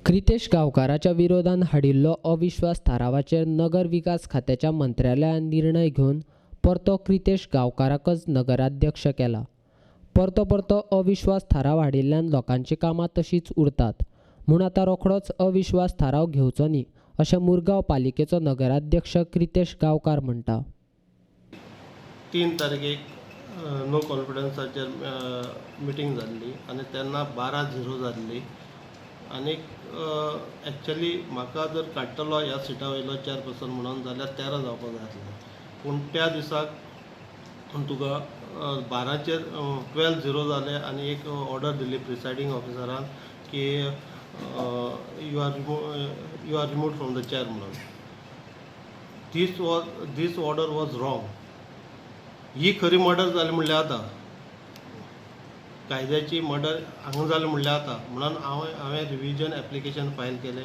क्रितेश गांवकाराच्या विरोधात हाडिल्लो अविश्वास थारावाचेर नगर विकास खात्याच्या मंत्र्यालयान निर्णय घेवन परतो क्रितेश गांवकाराकच नगराध्यक्ष केला. परतो परतो अविश्वास थाराव हाडिल्ल्यान लोकांची कामां तशींच उरतात म्हूण आतां रोखडोच अविश्वास थाराव घेवचो न्ही अशें मुरगांव पालिकेचो नगराध्यक्ष क्रितेश गांवकार म्हणटा. 3 तारखेक नो कॉन्फिडन्साचेर मिटींग जाल्ली आनी तेन्ना 12-0 जाल्ली. आनीक एक्चुअली म्हाका जर काडटलो ह्या सिटा वयलो चेअरपर्सन म्हणून जाल्यार 13 जावपाक जाय आसलें, पूण त्या दिसाक तुका 12चेर 12-0 जालें आनी एक ऑर्डर दिल्ली प्रिसायडींग ऑफिसरान की you are removed from the chair म्हणून. This order was wrong. ही खरी मर्डर जाली म्हणल्यार आतां कायद्याची मर्डर हांगा जाली म्हणल्यार आतां म्हणून हांवें रिविजन एप्लिकेशन फायल केलें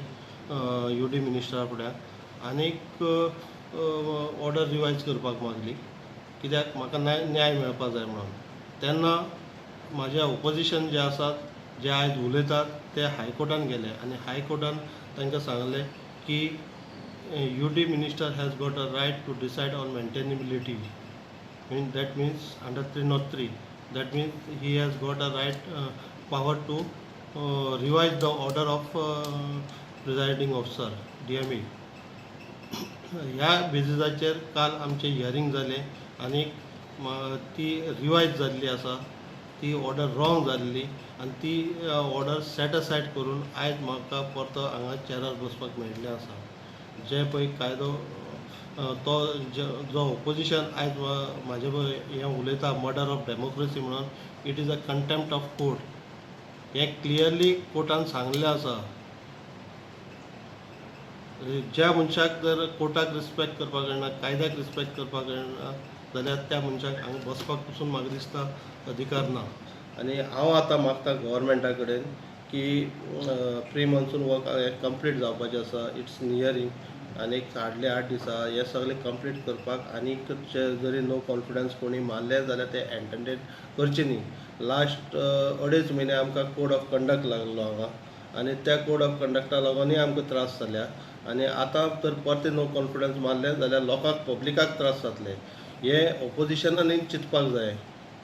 UD मिनिस्टरा फुड्यान आनीक ऑर्डर रिवायज करपाक मागली कित्याक म्हाका न्याय मेळपाक जाय म्हणून. तेन्ना म्हाजे ऑपोजिशन जे आसात जे आयज उलयतात ते हायकोर्टान गेले आनी हायकोर्टान तांकां सांगलें की UD minister has got a right to decide on maintainability. That means under 303, that means he has got a right power to revise the order of presiding officer DME. ह्या बेजिसाचेर काल आमचे हियरींग जालें आनी ती रिवायज जाल्ली आसा. ती order wrong जाल्ली आनी ती ऑर्डर सेट असायड करून आयज म्हाका परतो हांगा चेअरार बसपाक मेळिल्लें आसा. जे पळय कायदो तो जो ऑपोजिशन आयज म्हाजे हें उलयता मर्डर ऑफ डेमोक्रेसी म्हणून, it is a contempt of court. हें क्लियरली कोर्टान सांगलें आसा. ज्या मनशाक जर कोर्टाक रिस्पेक्ट करपाक कळना, कायद्याक रिस्पेक्ट करपाक कळना जाल्यार त्या मनशाक हांगा बसपाक पसून म्हाका दिसता अधिकार ना. आनी हांव आतां मागता गव्हर्मेंटा कडेन की प्री मॉन्सून वर्क कंप्लीट जावपाचें आसा. इट्स नियरींग आनीक हार्डली 8 दिसां हे सगळें कंप्लीट करपाक आनीक जरी नो कॉन्फिडन्स कोणी मारले जाल्यार ते एंटरटेन करचे न्ही. लास्ट 2.5 म्हयने आमकां कोड ऑफ कंडक्ट लागलो हांगा आनी त्या कोड ऑफ कंडक्टा लागूनय आमकां त्रास जाल्या आनी आतां तर परते नो कॉन्फिडन्स मारले जाल्यार लोकांक पब्लिकाक त्रास जातले. हे ऑपोजिशनानूय चिंतपाक जाय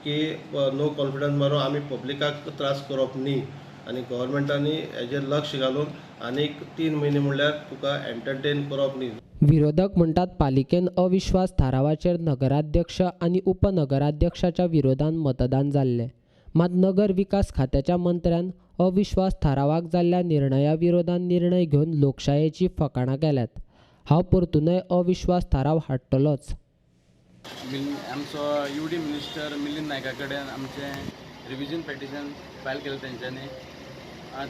की नो कॉन्फिडन्स मारून आमी पब्लिकाक त्रास करप न्ही आनी गव्हर्मेंटांनी हेजेर लक्ष घालून आनीक 3 म्हयने म्हणल्यार तुका एंटरटेन करप न्ही. विरोधक म्हणटात पालिकेन अविश्वास थारावाचेर नगराध्यक्ष आनी उपनगराध्यक्षाच्या विरोधात मतदान जाल्लें. मात नगर विकास खात्याच्या मंत्र्यान अविश्वास थारावाक जाल्ल्या निर्णया विरोधात निर्णय घेवन लोकशायेची फकाणां केल्यात. हांव परतूनय अविश्वास थाराव हाडटलोच. आमचो UD मिनिस्टर मिलिंद नायका कडेन आमचें रिविजन पेटिशन फायल केलें तेंच्यांनी.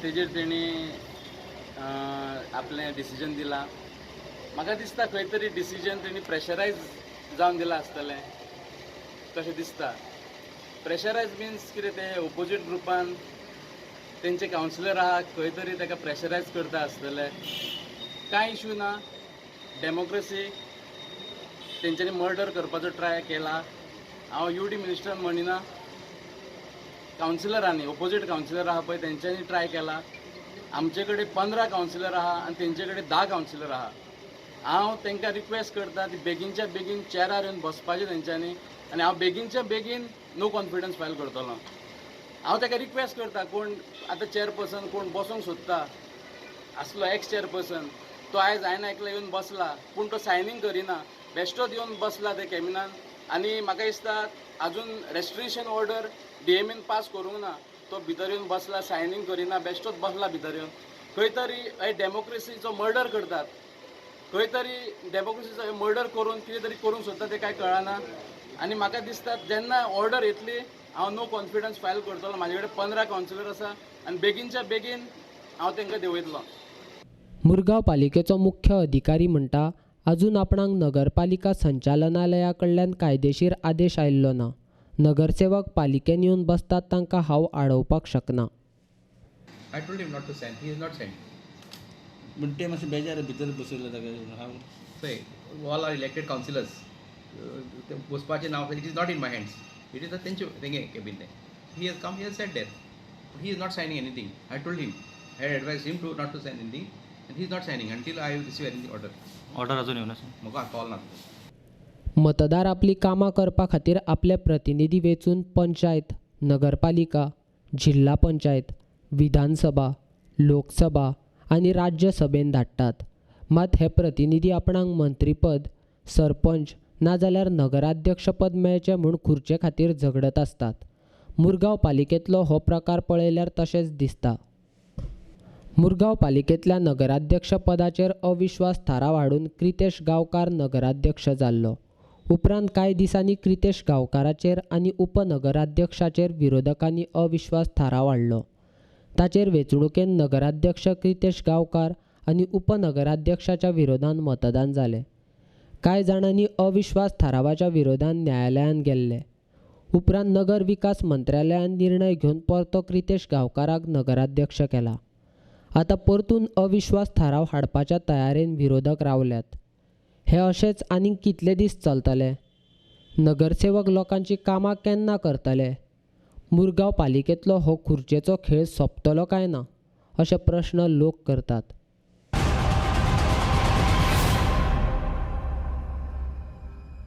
तेजेर तेणी आपलें डिसिजन दिलां. म्हाका दिसता खंय तरी डिसिजन तेणी प्रेशरायज जावन दिलां आसतलें कशें दिसता. प्रेशरायज मिन्स कितें तें ऑपोजीट ग्रुपान तेंचे कावन्सिलर आहा खंय तरी ताका प्रेशरायज करता आसतले. कांय इशू ना. डेमोक्रेसी तेंच्यांनी मर्डर करपाचो ट्राय केला. हांव UD मिनिस्टर म्हणिना. कावन्सिलरांनी ऑपोजीट कावन्सिलर आहा पळय तेंच्यांनी ट्राय केला. आमचे कडेन 15 कावन्सिलर आहा आनी तेंचे कडेन 10 कावन्सिलर आहा. हांव तांकां रिक्वेस्ट करता ती बेगीनच्या बेगीन चेअरार येवन बसपाचें तेंच्यांनी आनी हांव बेगीनच्या बेगीन नो कॉन्फिडन्स फायल करतलो. हांव ताका रिक्वेस्ट करता कोण आतां चेअरपर्सन कोण बसूंक सोदता आसलो एक्स चेअरपर्सन तो आयज हांवें आयकला येवन बसला पूण तो सायनींग करिना. बेश्टोच येवन बसला ते कॅबिनान आनी म्हाका दिसता आजून रेस्ट्रिक्शन ऑर्डर DMEन पास करूंक ना. तो भितर येवन बसला सायनींग करिना बेश्टोच बसला भितर येवन. खंय तरी हे डेमोक्रेसीचो मर्डर करतात. खंय तरी डेमोक्रेसीचो मर्डर करून कितें तरी करूंक सोदता तें कांय कळना. आनी म्हाका दिसता जेन्ना ऑर्डर येतली हांव नो कॉन्फिडन्स फायल करतलो. म्हाजे कडेन 15 कावन्सिलर आसा आनी बेगीनच्या बेगीन हांव तांकां देंवयतलो. मुरगांव पालिकेचो मुख्य अधिकारी म्हणटा अजून आपणाक नगरपालिका संचालनालया कडल्यान कायदेशीर आदेश आयिल्लो ना. नगरसेवक पालिकेन येवन बसतात तांकां हांव आडोवपाक शकना. I told him not to send. He is not sent. पण ते मातशें बेजार भितर बसयल्ले ताका हांव Say, all are elected councillors. बसपाचें नांव it is not in my hands. It is a तेंचे cabin. He has come, he has sat there. He is not signing anything. I told him. I had advised him to not to sign anything, and he's not signing until I receive any order. Order अजून येवना म्हाका call ना. मतदार आपली कामां करपा खातीर आपले प्रतिनिधी वेचून पंचायत, नगरपालिका, जिल्हा पंचायत, विधानसभा, लोकसभा आनी राज्यसभेन धाडटात. मात हे प्रतिनिधी आपणाक मंत्रीपद, सरपंच नाजाल्यार नगराध्यक्षपद मेळचें म्हूण खुर्चे खातीर झगडत आसतात. मुरगांव पालिकेंतलो हो प्रकार पळयल्यार तशेंच दिसता. मुरगांव पालिकेंतल्या नगराध्यक्ष पदाचेर अविश्वास थाराव हाडून क्रितेश गांवकार नगराध्यक्ष जाल्लो. उपरांत कांय दिसांनी क्रितेश गांवकाराचेर आनी उपनगराध्यक्षाचेर विरोधकांनी अविश्वास थाराव हाडलो. ताचेर वेंचणुकेन नगराध्यक्ष क्रितेश गांवकार आनी उपनगराध्यक्षाच्या विरोधांत मतदान जालें. कांय जाणांनी अविश्वास थारावाच्या विरोधांत न्यायालयांत गेल्ले. उपरांत नगर विकास मंत्र्यालयान निर्णय घेवन परतो क्रितेश गांवकाराक नगराध्यक्ष केला. आतां परतून अविश्वास थाराव हाडपाच्या तयारेन विरोधक रावल्यात. हे अशेंच आनीक कितले दीस चलतले? नगरसेवक लोकांची कामां केन्ना करतले? मुरगांव पालिकेंतलो हो खुर्चेचो खेळ सोंपतलो काय ना अशे प्रश्न लोक करतात.